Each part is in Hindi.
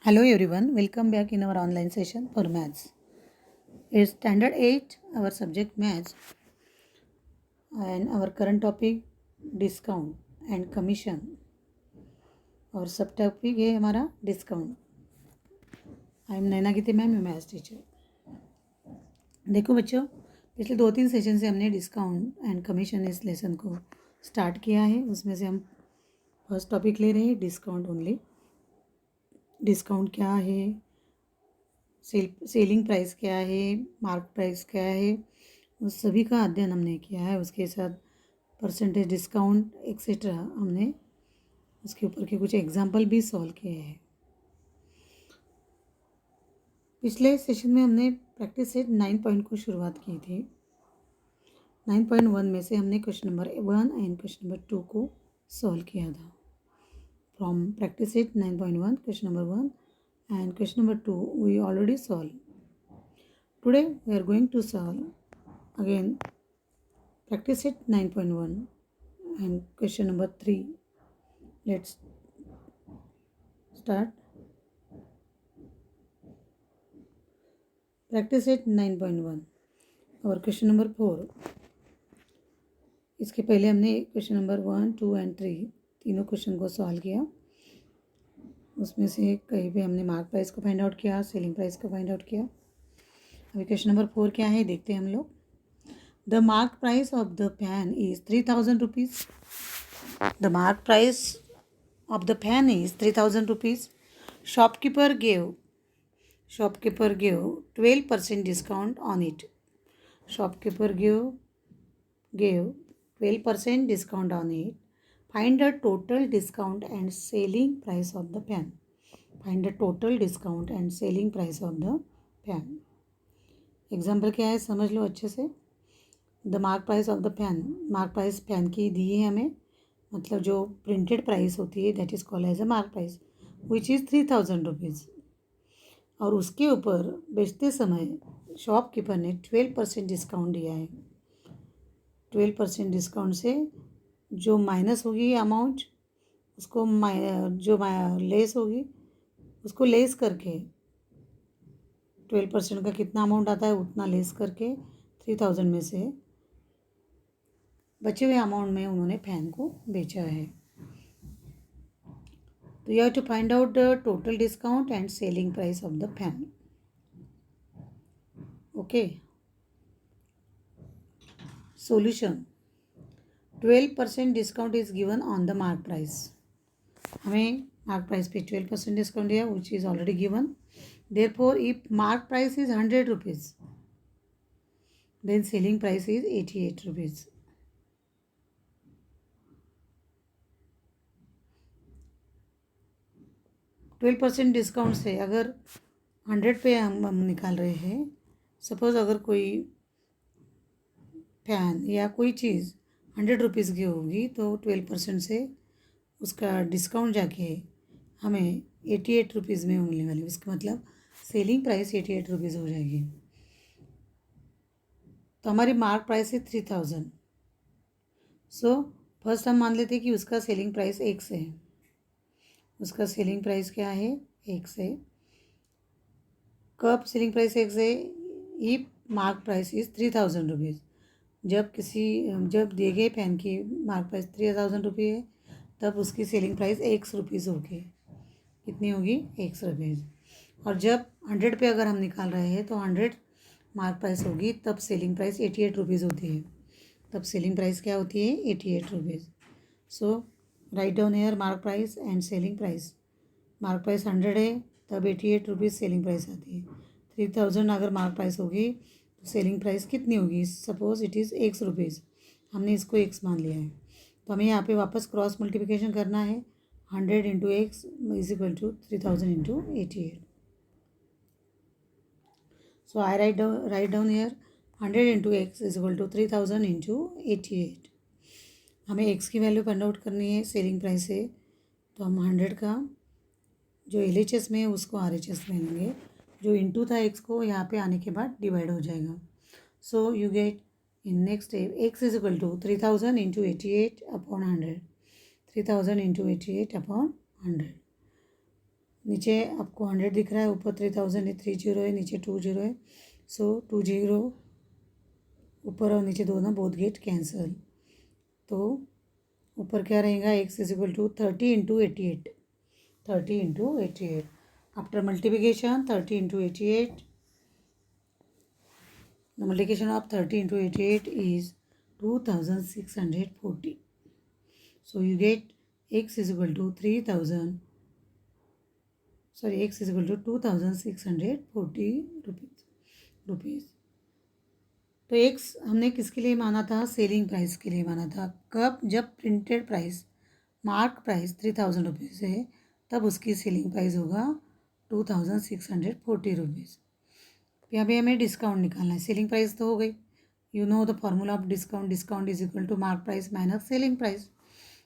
Hello everyone, welcome back in our online session for maths. It's standard 8, our subject maths, and our current topic discount and commission. और सब टॉपिक है हमारा discount. I am Naina Gite ma'am, maths teacher. देखो बच्चों, पिछले 2-3 सेशन से हमने डिस्काउंट एंड कमीशन इस लेसन को स्टार्ट किया है. उसमें से हम फर्स्ट टॉपिक ले रहे हैं डिस्काउंट ओनली. डिस्काउंट क्या है, सेलिंग प्राइस क्या है, मार्क प्राइस क्या है, उस सभी का अध्ययन हमने किया है. उसके साथ परसेंटेज डिस्काउंट एक्सेट्रा हमने उसके ऊपर के कुछ एग्जाम्पल भी सॉल्व किए हैं. पिछले सेशन में हमने प्रैक्टिस सेट 9 पॉइंट को शुरुआत की थी. 9.1 में से हमने question number 1 and question number 2 को सॉल्व किया था. From practice set 9.1, question number 1 and question number 2 we already solved. Today we are going to solve again practice it 9.1 and question number 3. Let's start. Practice it 9.1 और क्वेश्चन नंबर 4. इसके पहले हमने क्वेश्चन नंबर 1, 2 एंड 3 तीनों क्वेश्चन को सॉल्व किया. उसमें से कहीं पे हमने मार्क प्राइस को फाइंड आउट किया, सेलिंग प्राइस को फाइंड आउट किया. अभी क्वेश्चन नंबर 4 क्या है देखते हैं हम लोग. The mark price of the fan is 3000 rupees. The mark price of the fan is 3000 rupees. Shopkeeper gave 12% discount on it. Shopkeeper gave 12% discount on it. Find the total discount and selling price of the pen. Find the total discount and selling price of the pen. Example क्या है समझ लो अच्छे से. The mark price of the pen, mark price pen की दी है हमें, मतलब जो प्रिंटेड प्राइस होती है that is called as a mark price which is 3000 rupees. और उसके ऊपर बेचते समय शॉपकीपर ने 12% डिस्काउंट दिया है. 12% डिस्काउंट से जो माइनस होगी अमाउंट, उसको जो लेस होगी उसको लेस करके 12% का कितना अमाउंट आता है उतना लेस करके 3000 में से बचे हुए अमाउंट में उन्होंने फैन को बेचा है. तो you have to find out the total discount and selling price of the fan. Okay. Solution. 12% discount is given on the mark price. हमें मार्क प्राइस पे 12% डिस्काउंट दिया which is already given. Therefore if mark price is 100 rupees then selling price is 88 rupees. Twelve percent discount से अगर 100 पे हम निकाल रहे हैं, सपोज़ अगर कोई फैन या कोई चीज़ 100 रुपीज़ की होगी तो 12% से उसका डिस्काउंट जाके हमें 88 रुपीज़ में मिलने वाली. उसका मतलब सेलिंग प्राइस 88 रुपीज़ हो जाएगी. तो हमारी मार्क प्राइस है 3000. सो फर्स्ट हम मान लेते हैं कि उसका सेलिंग प्राइस 1 से है. उसका सेलिंग प्राइस क्या है 1 से. कब सेलिंग प्राइस 1 से? If mark price is 3000 rupees. जब दिए गए पेन की मार्क प्राइस 3000 रुपये है तब उसकी सेलिंग प्राइस 1 रुपीज़ होगी. कितनी होगी? 1 रुपीज़. और जब 100 पे अगर हम निकाल रहे हैं तो 100 मार्क प्राइस होगी तब सेलिंग प्राइस 88 रुपीज़ होती है. तब सेलिंग प्राइस क्या होती है? 88 rupees. So right down hair mark price and selling price. Mark price 100 है तब 88 रुपीज़ सेलिंग प्राइस आती है. 3000 अगर मार्क प्राइस होगी तो सेलिंग प्राइस कितनी होगी? Suppose it is 1 rupees. हमने इसको एक्स मान लिया है तो हमें यहाँ पे वापस क्रॉस मल्टीप्लिकेशन करना है. 100 into x is equal to 3000 into 88. So I write down here 100 into x is equal to 3000 into 88. हमें एक्स की वैल्यू फाइंड आउट करनी है सेलिंग प्राइस से. तो हम 100 का जो LHS में है उसको RHS में लेंगे. जो इंटू था एक्स को यहाँ पे आने के बाद डिवाइड हो जाएगा. So you get in next step x is equal to 3000 into 88 upon 100. 3000 into 88 upon 100. नीचे आपको 100 दिख रहा है, ऊपर 3000 है, 30 है, नीचे 20 है। सो 20 ऊपर और नीचे दोनों बोथ गेट कैंसल। तो ऊपर क्या रहेगा, x is equal to 30 into 88, 30 into 88। After multiplication 30 into 88, the multiplication of 30 into 88 is 2640. So you get x is equal to 2640 rupees. तो x हमने किसके लिए माना था, सेलिंग प्राइस के लिए माना था। कब, जब printed price mark price 3000 rupees है तब उसकी सेलिंग प्राइस होगा 2640 रुपीज़। यहाँ पे हमें डिस्काउंट निकालना है, सेलिंग प्राइस तो हो गई। You know the formula of discount, discount is equal to mark price minus selling price.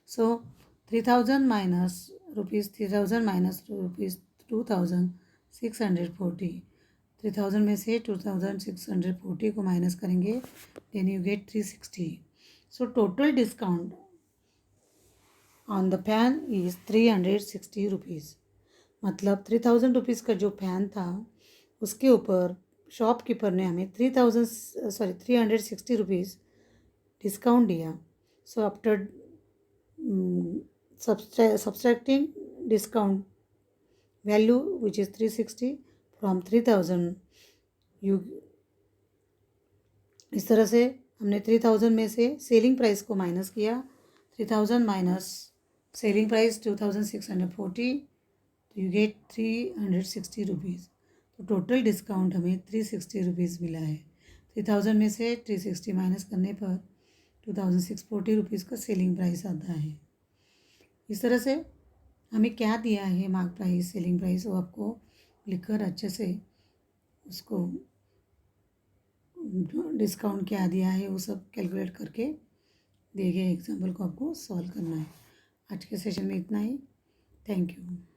So 3000 minus rupees 2640, 3000 में से 2640 को माइनस करेंगे, then you get 360। So total discount on the fan is 360 rupees. मतलब 3000 रुपीज़ का जो फैन था उसके ऊपर शॉपकीपर ने हमें 360 रुपीज़ डिस्काउंट दिया। So after subtracting discount value which is 360 from 3000, you इस तरह से हमने 3000 में से सेलिंग प्राइस को माइनस किया। 3000 माइनस सेलिंग प्राइस 2640, तो यू गेट 360 रुपीज़। तो टोटल डिस्काउंट हमें 360 रुपीज़ मिला है। 3000 में से 360 माइनस करने पर 2640 रुपीज़ का सेलिंग प्राइस आता है। इस तरह से हमें क्या दिया है मार्क प्राइस, सेलिंग प्राइस, वो आपको लिखकर अच्छे से उसको डिस्काउंट क्या दिया है वो सब कैलकुलेट करके दिए गए एग्जाम्पल को आपको सॉल्व करना है। आज के सेशन में इतना ही। Thank you.